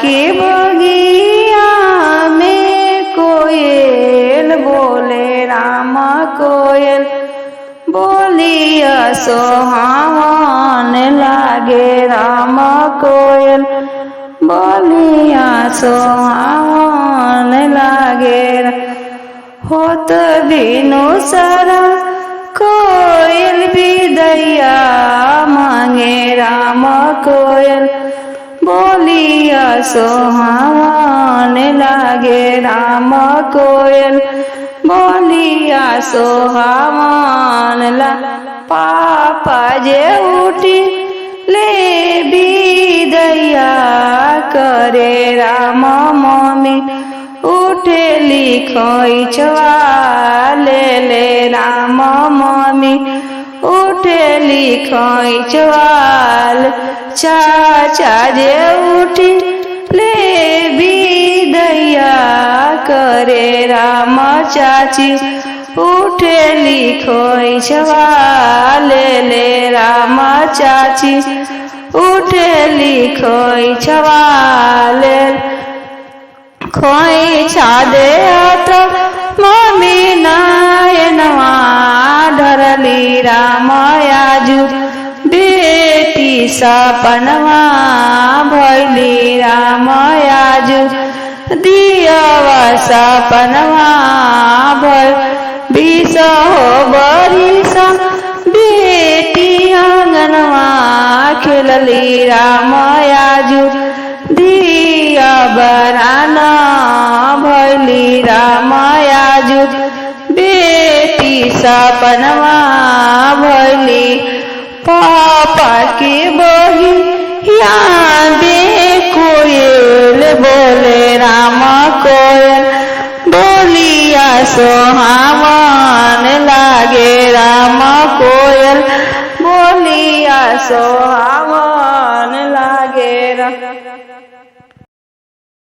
की बगिया में कोयल बोले राम कोयल बोलिया सोहावन लागे राम कोयल बोलिया सोहावन लागे होत बिनु सारा कोयल विदैया मांगे राम कोयल बोलिया सोहावन लागे राम कोयल बोलिया सोहावन ला पापा जे उठी ले विदैया करे राम मम्मी उठे लिखोइछवा ले राम मम्मी उठे लिखोइछवाल चाचा जे उठी ले विदैया करे राम चाची उठे लिखोइछवा ले राम चाची उठे लिखोइछवा ले खोइछा दे तो मम्मी नयनवा धरली राम आजू बेटी सपनवा भैली राम आजू दियवा सपनवा भैल 20 बरिस बेटी आंगनवा खेलली राम आजू दिया बराना भैली राम आजू बेटी सपनवा भैली पापा की बही बे कोयल बोले राम कोयल बोलिया सोहावन लागे राम कोयल बोलिया सोहावन लागे राम